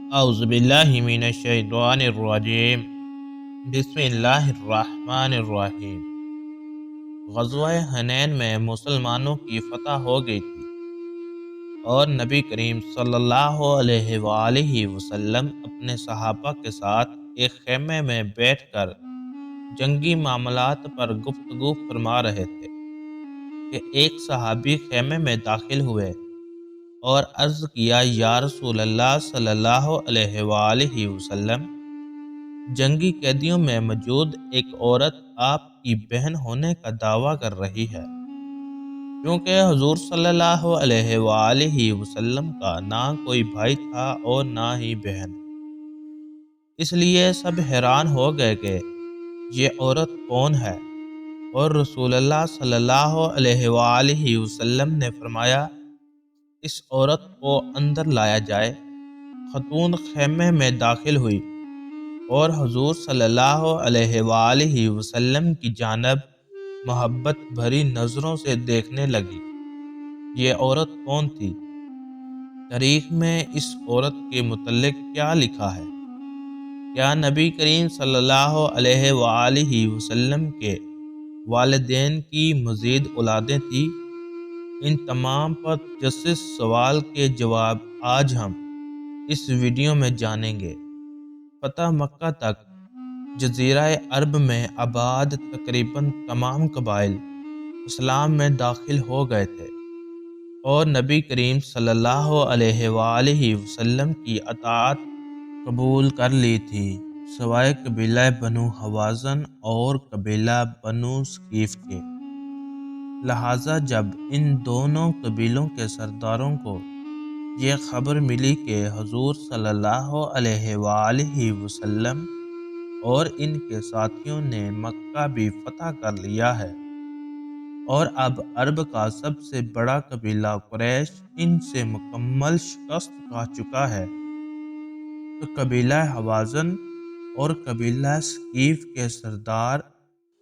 اعوذ باللہ من الشیطان الرجیم بسم اللہ الرحمن الرحیم۔ غزوہ حنین میں مسلمانوں کی فتح ہو گئی تھی اور نبی کریم صلی اللہ علیہ وآلہ وسلم اپنے صحابہ کے ساتھ ایک خیمے میں بیٹھ کر جنگی معاملات پر گفتگو فرما رہے تھے کہ ایک صحابی خیمے میں داخل ہوئے اور عرض کیا، یا رسول اللہ صلی اللہ علیہ وآلہ وسلم، جنگی قیدیوں میں موجود ایک عورت آپ کی بہن ہونے کا دعویٰ کر رہی ہے، کیونکہ حضور صلی اللہ علیہ وآلہ وسلم کا نہ کوئی بھائی تھا اور نہ ہی بہن۔ اس لیے سب حیران ہو گئے کہ یہ عورت کون ہے، اور رسول اللہ صلی اللہ علیہ وآلہ وسلم نے فرمایا، اس عورت کو اندر لایا جائے۔ خاتون خیمے میں داخل ہوئی اور حضور صلی اللہ علیہ وآلہ وسلم کی جانب محبت بھری نظروں سے دیکھنے لگی۔ یہ عورت کون تھی؟ تاریخ میں اس عورت کے متعلق کیا لکھا ہے؟ کیا نبی کریم صلی اللہ علیہ وآلہ وسلم کے والدین کی مزید اولادیں تھیں؟ ان تمام پر تجسس سوال کے جواب آج ہم اس ویڈیو میں جانیں گے۔ فتح مکہ تک جزیرہ عرب میں آباد تقریباً تمام قبائل اسلام میں داخل ہو گئے تھے اور نبی کریم صلی اللہ علیہ وآلہ وسلم کی اطاعت قبول کر لی تھی، سوائے قبیلہ بنو حوازن اور قبیلہ بنو ثقیف کے۔ لہٰذا جب ان دونوں قبیلوں کے سرداروں کو یہ خبر ملی کہ حضور صلی اللہ علیہ وآلہ وسلم اور ان کے ساتھیوں نے مکہ بھی فتح کر لیا ہے اور اب عرب کا سب سے بڑا قبیلہ قریش ان سے مکمل شکست کھا چکا ہے، تو قبیلہ حوازن اور قبیلہ ثقیف کے سردار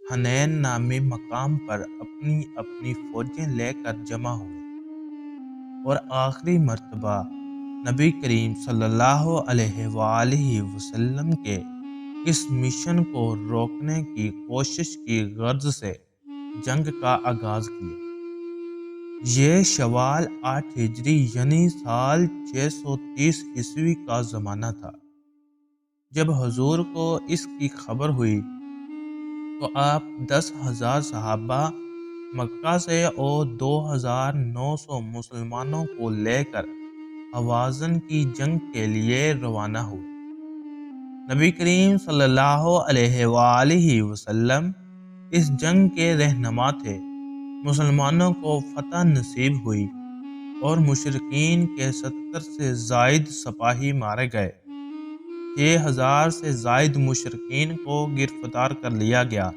حنین نامی مقام پر اپنی اپنی فوجیں لے کر جمع ہوئے اور آخری مرتبہ نبی کریم صلی اللہ علیہ وآلہ وسلم کے اس مشن کو روکنے کی کوشش کی غرض سے جنگ کا آغاز کیا۔ یہ شوال 8 ہجری یعنی سال 630 عیسوی کا زمانہ تھا۔ جب حضور کو اس کی خبر ہوئی تو آپ 10,000 صحابہ مکہ سے اور 2,900 مسلمانوں کو لے کر حوازن کی جنگ کے لیے روانہ ہوئے۔ نبی کریم صلی اللہ علیہ وآلہ وسلم اس جنگ کے رہنما تھے۔ مسلمانوں کو فتح نصیب ہوئی اور مشرکین کے 70 سے زائد سپاہی مارے گئے۔ 6,000 سے زائد مشرکین کو گرفتار کر لیا گیا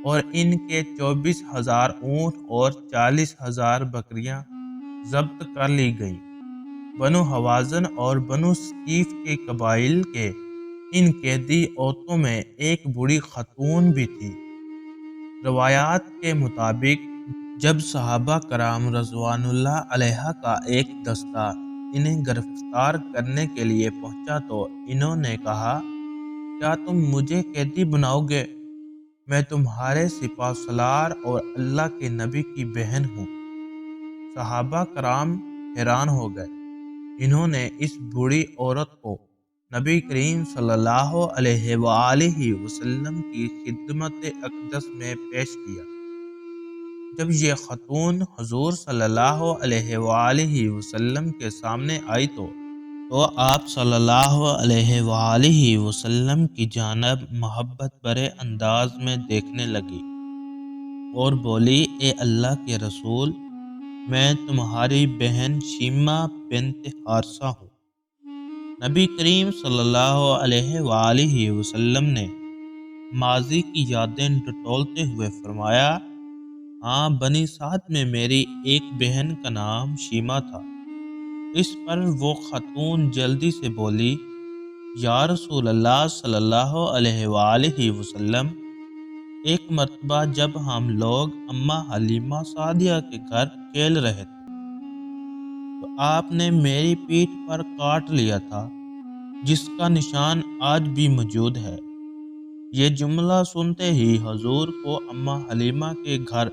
اور ان کے 24,000 اونٹ اور 40,000 بکریاں ضبط کر لی گئیں۔ بنو حوازن اور بنو ثقیف کے قبائل کے ان قیدی عورتوں میں ایک بوڑھی خاتون بھی تھی۔ روایات کے مطابق جب صحابہ کرام رضوان اللہ علیہ کا ایک دستہ انہیں گرفتار کرنے کے لیے پہنچا تو انہوں نے کہا، کیا تم مجھے قیدی بناؤ گے؟ میں تمہارے سپہ سالار اور اللہ کے نبی کی بہن ہوں۔ صحابہ کرام حیران ہو گئے۔ انہوں نے اس بوڑھی عورت کو نبی کریم صلی اللہ علیہ وآلہ وسلم کی خدمت اقدس میں پیش کیا۔ جب یہ خاتون حضور صلی اللہ علیہ وآلہ وسلم کے سامنے آئی تو آپ صلی اللہ علیہ وآلہ وسلم کی جانب محبت بھرے انداز میں دیکھنے لگی اور بولی، اے اللہ کے رسول، میں تمہاری بہن شیمہ بنت حارثہ ہوں۔ نبی کریم صلی اللہ علیہ وآلہ وسلم نے ماضی کی یادیں ٹٹولتے ہوئے فرمایا، ہاں، بنی سعد میں میری ایک بہن کا نام شیمہ تھا۔ اس پر وہ خاتون جلدی سے بولی، یا رسول اللہ صلی اللہ علیہ وآلہ وسلم، ایک مرتبہ جب ہم لوگ اماں حلیمہ سعدیہ کے گھر کھیل رہے تھے تو آپ نے میری پیٹھ پر کاٹ لیا تھا جس کا نشان آج بھی موجود ہے۔ یہ جملہ سنتے ہی حضور کو اماں حلیمہ کے گھر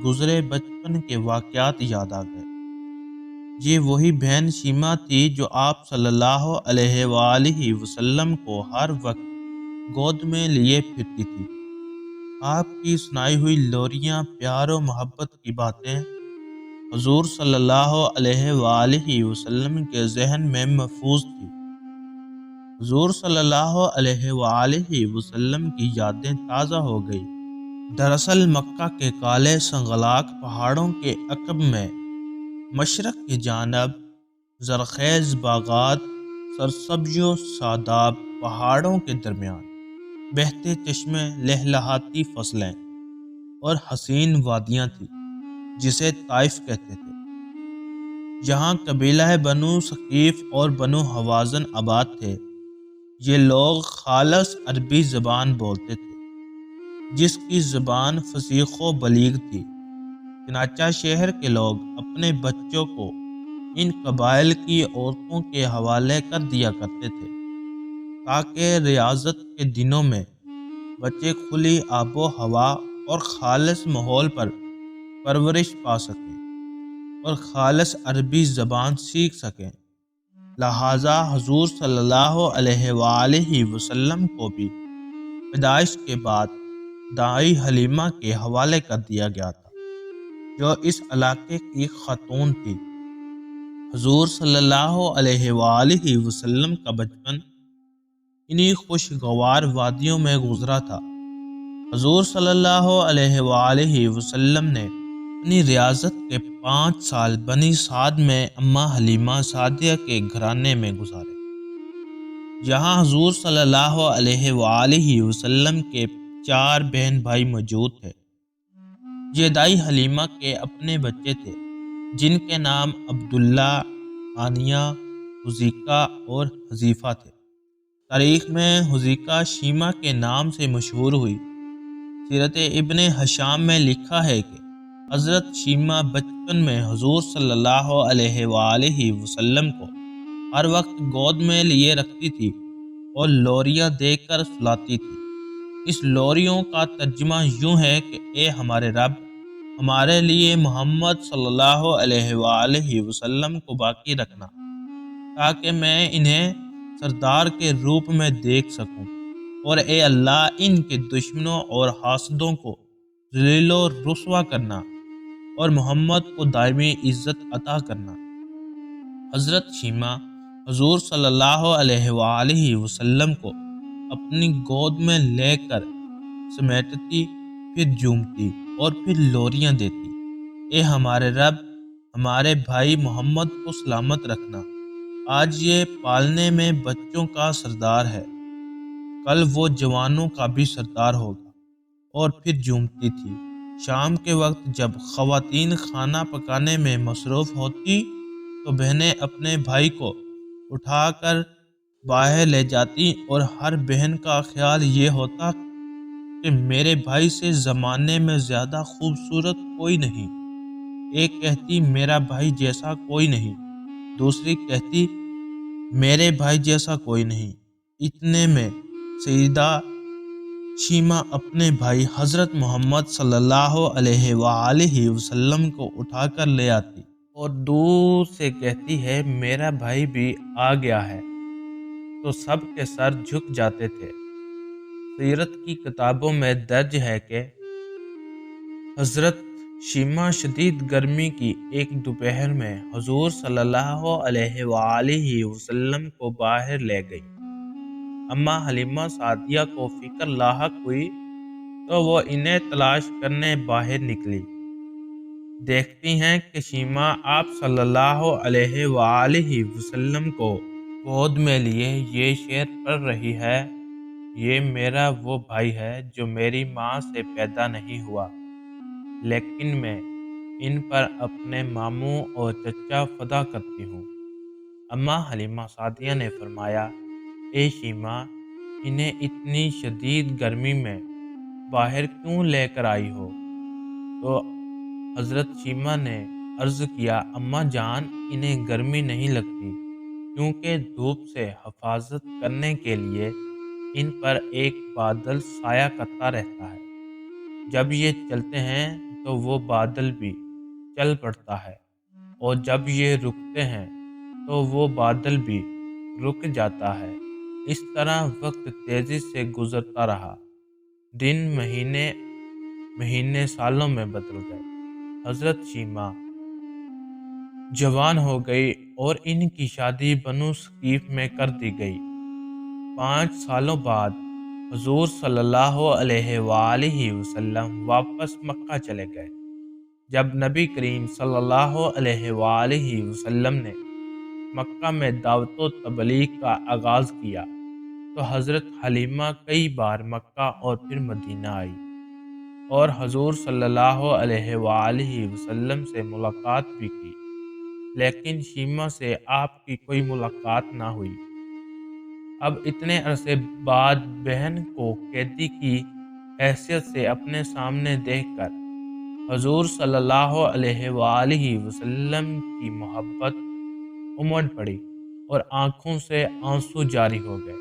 گزرے بچپن کے واقعات یاد آ گئے۔ یہ وہی بہن شیمہ تھی جو آپ صلی اللہ علیہ وآلہ وسلم کو ہر وقت گود میں لیے پھرتی تھی۔ آپ کی سنائی ہوئی لوریاں، پیار و محبت کی باتیں حضور صلی اللہ علیہ وآلہ وسلم کے ذہن میں محفوظ تھی۔ حضور صلی اللہ علیہ وآلہ وسلم کی یادیں تازہ ہو گئی۔ دراصل مکہ کے کالے سنگلاق پہاڑوں کے عقب میں مشرق کی جانب زرخیز باغات، سرسبز و شاداب پہاڑوں کے درمیان بہتے چشمے، لہلہاتی فصلیں اور حسین وادیاں تھیں جسے طائف کہتے تھے۔ جہاں قبیلہ بنو ثقیف اور بنو حوازن آباد تھے۔ یہ لوگ خالص عربی زبان بولتے تھے، جس کی زبان فصیح و بلیغ تھی۔ چنانچہ شہر کے لوگ اپنے بچوں کو ان قبائل کی عورتوں کے حوالے کر دیا کرتے تھے تاکہ ریاضت کے دنوں میں بچے کھلی آب و ہوا اور خالص ماحول پر پرورش پا سکیں اور خالص عربی زبان سیکھ سکیں۔ لہٰذا حضور صلی اللہ علیہ وآلہ وسلم کو بھی پیدائش کے بعد دائی حلیمہ کے حوالے کر دیا گیا تھا، جو اس علاقے کی خاتون تھی۔ حضور صلی اللہ علیہ وآلہ وسلم کا بچپن انہی خوشگوار وادیوں میں گزرا تھا۔ حضور صلی اللہ علیہ وآلہ وسلم نے اپنی ریاضت کے 5 سال بنی سعد میں اماں حلیمہ سعدیہ کے گھرانے میں گزارے۔ یہاں حضور صلی اللہ علیہ وآلہ وسلم کے 4 بہن بھائی موجود تھے۔ یہ دائی حلیمہ کے اپنے بچے تھے، جن کے نام عبداللہ، آنیہ، حذیقہ اور حذیفہ تھے۔ تاریخ میں حذیقہ شیمہ کے نام سے مشہور ہوئی۔ سیرت ابن ہشام میں لکھا ہے کہ حضرت شیمہ بچپن میں حضور صلی اللہ علیہ وآلہ وسلم کو ہر وقت گود میں لیے رکھتی تھی اور لوریاں دے کر سلاتی تھی۔ اس لوریوں کا ترجمہ یوں ہے کہ اے ہمارے رب، ہمارے لیے محمد صلی اللہ علیہ وآلہ وسلم کو باقی رکھنا تاکہ میں انہیں سردار کے روپ میں دیکھ سکوں، اور اے اللہ ان کے دشمنوں اور حاسدوں کو ذلیل و رسوا کرنا اور محمد کو دائمی عزت عطا کرنا۔ حضرت شیمہ حضور صلی اللہ علیہ وآلہ وسلم کو اپنی گود میں لے کر سمیٹتی، پھر جھومتی اور پھر لوریاں دیتی۔ اے ہمارے رب، ہمارے بھائی محمد کو سلامت رکھنا، آج یہ پالنے میں بچوں کا سردار ہے، کل وہ جوانوں کا بھی سردار ہوگا۔ اور پھر جھومتی تھی۔ شام کے وقت جب خواتین کھانا پکانے میں مصروف ہوتی تو بہنیں اپنے بھائی کو اٹھا کر باہر لے جاتی اور ہر بہن کا خیال یہ ہوتا کہ میرے بھائی سے زمانے میں زیادہ خوبصورت کوئی نہیں۔ ایک کہتی میرا بھائی جیسا کوئی نہیں، دوسری کہتی میرے بھائی جیسا کوئی نہیں۔ اتنے میں سیدہ شیمہ اپنے بھائی حضرت محمد صلی اللہ علیہ وآلہ وسلم کو اٹھا کر لے آتی اور دور سے کہتی ہے میرا بھائی بھی آ گیا ہے، تو سب کے سر جھک جاتے تھے۔ سیرت کی کتابوں میں درج ہے کہ حضرت شیمہ شدید گرمی کی ایک دوپہر میں حضور صلی اللہ علیہ وآلہ وسلم کو باہر لے گئی۔ اماں حلیمہ سعدیہ کو فکر لاحق ہوئی تو وہ انہیں تلاش کرنے باہر نکلی۔ دیکھتی ہیں کہ شیمہ آپ صلی اللہ علیہ وآلہ وسلم کو گود میں لیے یہ شعر پڑھ رہی ہے، یہ میرا وہ بھائی ہے جو میری ماں سے پیدا نہیں ہوا، لیکن میں ان پر اپنے ماموں اور چچا فدا کرتی ہوں۔ اماں حلیمہ سعدیہ نے فرمایا، اے شیمہ، انہیں اتنی شدید گرمی میں باہر کیوں لے کر آئی ہو؟ تو حضرت شیمہ نے عرض کیا، اماں جان، انہیں گرمی نہیں لگتی، کیونکہ دھوپ سے حفاظت کرنے کے لیے ان پر ایک بادل سایہ کرتا رہتا ہے۔ جب یہ چلتے ہیں تو وہ بادل بھی چل پڑتا ہے، اور جب یہ رکتے ہیں تو وہ بادل بھی رک جاتا ہے۔ اس طرح وقت تیزی سے گزرتا رہا، دن مہینے سالوں میں بدل گئے۔ حضرت شیمہ جوان ہو گئی اور ان کی شادی بنو ثقیف میں کر دی گئی۔ 5 سالوں بعد حضور صلی اللہ علیہ وآلہ وسلم واپس مکہ چلے گئے۔ جب نبی کریم صلی اللہ علیہ وآلہ وسلم نے مکہ میں دعوت و تبلیغ کا آغاز کیا تو حضرت حلیمہ کئی بار مکہ اور پھر مدینہ آئی اور حضور صلی اللہ علیہ وآلہ وسلم سے ملاقات بھی کی، لیکن شیمہ سے آپ کی کوئی ملاقات نہ ہوئی۔ اب اتنے عرصے بعد بہن کو قیدی کی حیثیت سے اپنے سامنے دیکھ کر حضور صلی اللہ علیہ وآلہ وسلم کی محبت امڑ پڑی اور آنکھوں سے آنسو جاری ہو گئے۔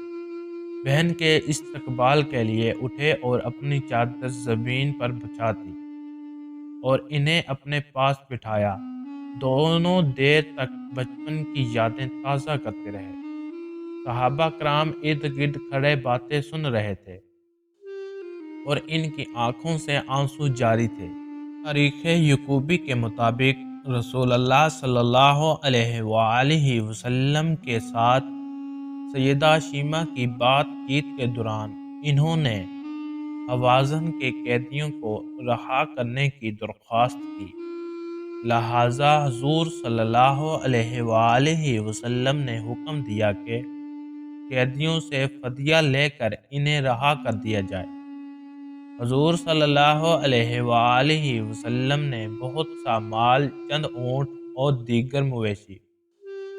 بہن کے استقبال کے لیے اٹھے اور اپنی چادر زمین پر بچھا دی اور انہیں اپنے پاس بٹھایا۔ دونوں دیر تک بچپن کی یادیں تازہ کرتے رہے۔ صحابہ کرام ارد گرد کھڑے باتیں سن رہے تھے اور ان کی آنکھوں سے آنسو جاری تھے۔ تاریخ یعقوبی کے مطابق رسول اللہ صلی اللہ علیہ وآلہ وسلم کے ساتھ سیدہ شیمہ کی بات چیت کے دوران انہوں نے حوازن کے قیدیوں کو رہا کرنے کی درخواست کی، لہٰذا حضور صلی اللہ علیہ وآلہ وسلم نے حکم دیا کہ قیدیوں سے فدیہ لے کر انہیں رہا کر دیا جائے۔ حضور صلی اللہ علیہ وآلہ وسلم نے بہت سا مال، چند اونٹ اور دیگر مویشی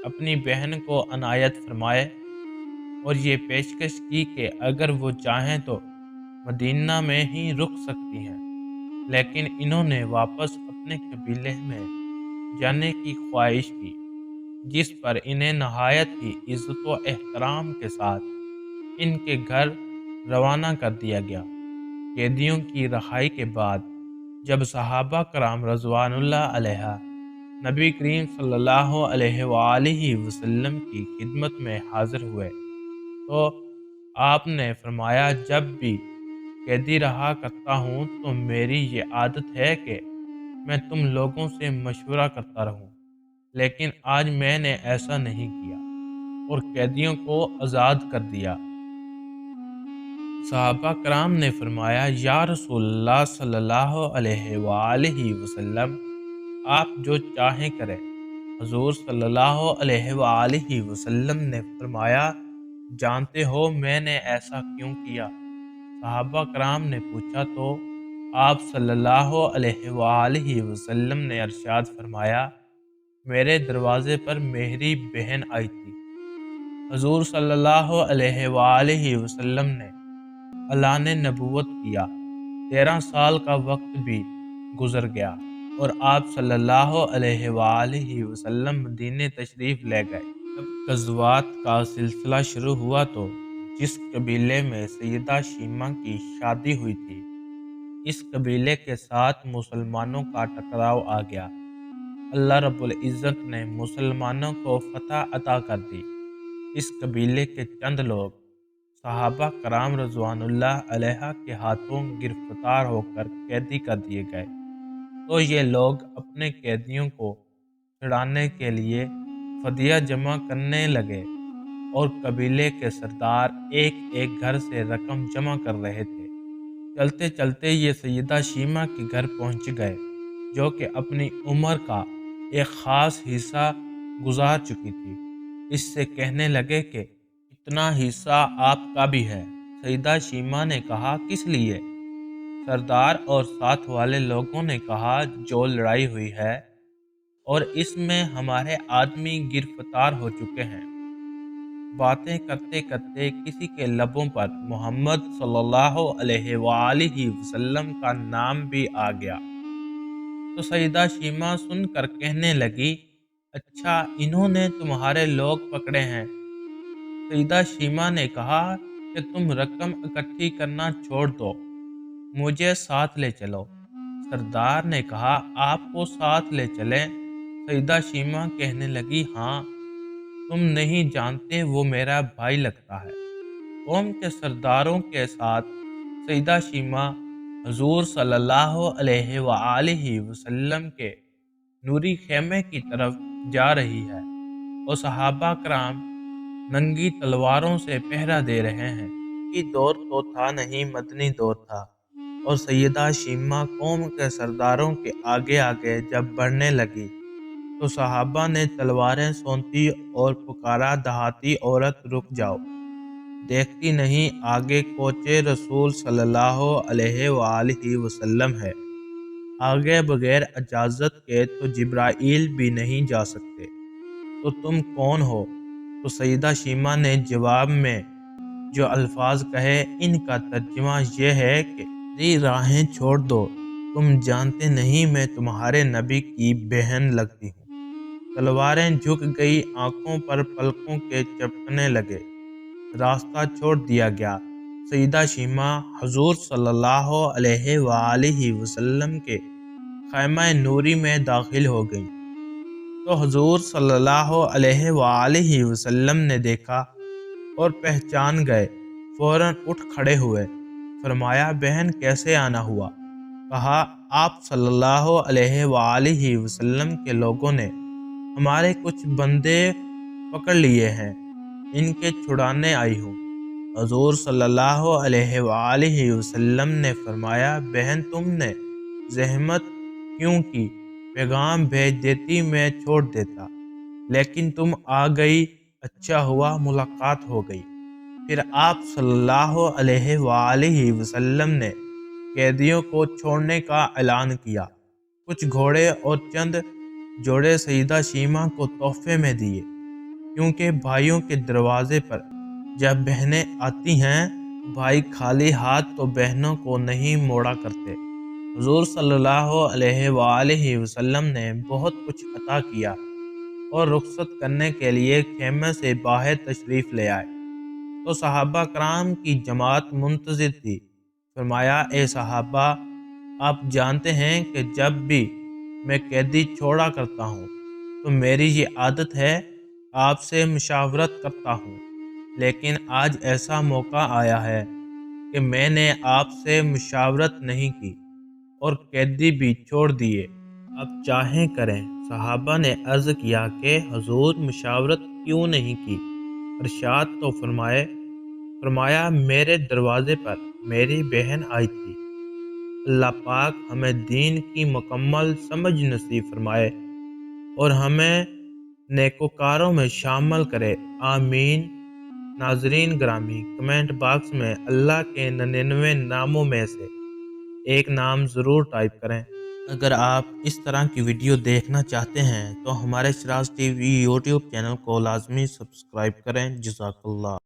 اپنی بہن کو عنایت فرمائے اور یہ پیشکش کی کہ اگر وہ چاہیں تو مدینہ میں ہی رک سکتی ہیں، لیکن انہوں نے واپس اپنے قبیلے میں جانے کی خواہش کی، جس پر انہیں نہایت ہی عزت و احترام کے ساتھ ان کے گھر روانہ کر دیا گیا۔ قیدیوں کی رہائی کے بعد جب صحابہ کرام رضوان اللہ علیہ نبی کریم صلی اللہ علیہ وآلہ وسلم کی خدمت میں حاضر ہوئے تو آپ نے فرمایا، جب بھی قیدی رہا کرتا ہوں تو میری یہ عادت ہے کہ میں تم لوگوں سے مشورہ کرتا رہوں، لیکن آج میں نے ایسا نہیں کیا اور قیدیوں کو آزاد کر دیا۔ صحابہ کرام نے فرمایا، یا رسول اللہ صلی اللہ علیہ وآلہ وسلم، آپ جو چاہیں کریں۔ حضور صلی اللہ علیہ وآلہ وسلم نے فرمایا، جانتے ہو میں نے ایسا کیوں کیا؟ صحابہ کرام نے پوچھا تو آپ صلی اللہ علیہ وآلہ وسلم نے ارشاد فرمایا، میرے دروازے پر میری بہن آئی تھی۔ حضور صلی اللہ علیہ وآلہ وسلم نے اعلان نبوت کیا، 13 سال کا وقت بھی گزر گیا اور آپ صلی اللہ علیہ وآلہ وسلم مدینے تشریف لے گئے۔ جب غزوات کا سلسلہ شروع ہوا تو جس قبیلے میں سیدہ شیمہ کی شادی ہوئی تھی، اس قبیلے کے ساتھ مسلمانوں کا ٹکراؤ آ گیا۔ اللہ رب العزت نے مسلمانوں کو فتح عطا کر دی۔ اس قبیلے کے چند لوگ صحابہ کرام رضوان اللہ علیہ کے ہاتھوں گرفتار ہو کر قیدی کر دیے گئے تو یہ لوگ اپنے قیدیوں کو چھڑانے کے لیے فدیہ جمع کرنے لگے اور قبیلے کے سردار ایک ایک گھر سے رقم جمع کر رہے تھے۔ چلتے چلتے یہ سیدہ شیمہ کے گھر پہنچ گئے، جو کہ اپنی عمر کا ایک خاص حصہ گزار چکی تھی۔ اس سے کہنے لگے کہ اتنا حصہ آپ کا بھی ہے۔ سیدہ شیمہ نے کہا، کس لیے؟ سردار اور ساتھ والے لوگوں نے کہا، جو لڑائی ہوئی ہے اور اس میں ہمارے آدمی گرفتار ہو چکے ہیں۔ باتیں کرتے کرتے کسی کے لبوں پر محمد صلی اللہ علیہ وآلہ وسلم کا نام بھی آ گیا تو سیدہ شیمہ سن کر کہنے لگی، اچھا انہوں نے تمہارے لوگ پکڑے ہیں؟ سیدہ شیما نے کہا کہ تم رقم اکٹھی کرنا چھوڑ دو، مجھے ساتھ لے چلو۔ سردار نے کہا آپ کو ساتھ لے چلیں؟ سیدہ شیما کہنے لگی ہاں، تم نہیں جانتے وہ میرا بھائی لگتا ہے۔ قوم کے سرداروں کے ساتھ سیدہ شیما حضور صلی اللہ علیہ وآلہ وسلم کے نوری خیمے کی طرف جا رہی ہے اور صحابہ کرام ننگی تلواروں سے پہرا دے رہے ہیں۔ یہ دور تو تھا نہیں، مدنی دور تھا، اور سیدہ شیما قوم کے سرداروں کے آگے آگے جب بڑھنے لگی تو صحابہ نے تلواریں سونتی اور پکارا دیہاتی عورت رک جاؤ، دیکھتی نہیں آگے کوچے رسول صلی اللہ علیہ وآلہ وسلم ہے، آگے بغیر اجازت کے تو جبرائیل بھی نہیں جا سکتے، تو تم کون ہو؟ تو سیدہ شیما نے جواب میں جو الفاظ کہے ان کا ترجمہ یہ ہے کہ میری راہیں چھوڑ دو، تم جانتے نہیں میں تمہارے نبی کی بہن لگتی ہوں۔ تلواریں جھک گئی، آنکھوں پر پلکوں کے چپکنے لگے، راستہ چھوڑ دیا گیا۔ سیدہ شیما حضور صلی اللہ علیہ وآلہ وسلم کے خیمہ نوری میں داخل ہو گئی تو حضور صلی اللہ علیہ وآلہ وسلم نے دیکھا اور پہچان گئے، فوراً اٹھ کھڑے ہوئے، فرمایا بہن کیسے آنا ہوا؟ کہا آپ صلی اللہ علیہ وآلہ وسلم کے لوگوں نے ہمارے کچھ بندے پکڑ لیے ہیں، ان کے چھڑانے آئی ہوں۔ حضور صلی اللہ علیہ وآلہ وسلم نے فرمایا بہن تم نے زحمت کیوں کی؟ پیغام بھیج دیتی میں چھوڑ دیتا، لیکن تم آ گئی، اچھا ہوا ملاقات ہو گئی۔ پھر آپ صلی اللہ علیہ وآلہ وسلم نے قیدیوں کو چھوڑنے کا اعلان کیا، کچھ گھوڑے اور چند جوڑے سیدہ شیما کو تحفے میں دیے، کیونکہ بھائیوں کے دروازے پر جب بہنیں آتی ہیں بھائی خالی ہاتھ تو بہنوں کو نہیں موڑا کرتے۔ حضور صلی اللہ علیہ وآلہ وسلم نے بہت کچھ عطا کیا اور رخصت کرنے کے لیے خیمے سے باہر تشریف لے آئے تو صحابہ کرام کی جماعت منتظر تھی۔ فرمایا اے صحابہ، آپ جانتے ہیں کہ جب بھی میں قیدی چھوڑا کرتا ہوں تو میری یہ عادت ہے، آپ سے مشاورت کرتا ہوں، لیکن آج ایسا موقع آیا ہے کہ میں نے آپ سے مشاورت نہیں کی اور قیدی بھی چھوڑ دیے، اب چاہیں کریں۔ صحابہ نے عرض کیا کہ حضور مشاورت کیوں نہیں کی؟ ارشاد تو فرمایا میرے دروازے پر میری بہن آئی تھی، اللہ پاک ہمیں دین کی مکمل سمجھ نصیب فرمائے اور ہمیں نیکوکاروں میں شامل کرے، آمین۔ ناظرین گرامی، کمنٹ باکس میں اللہ کے 99 ناموں میں سے ایک نام ضرور ٹائپ کریں۔ اگر آپ اس طرح کی ویڈیو دیکھنا چاہتے ہیں تو ہمارے Shiraz T V YouTube channel کو لازمی سبسکرائب کریں۔ جزاک اللہ۔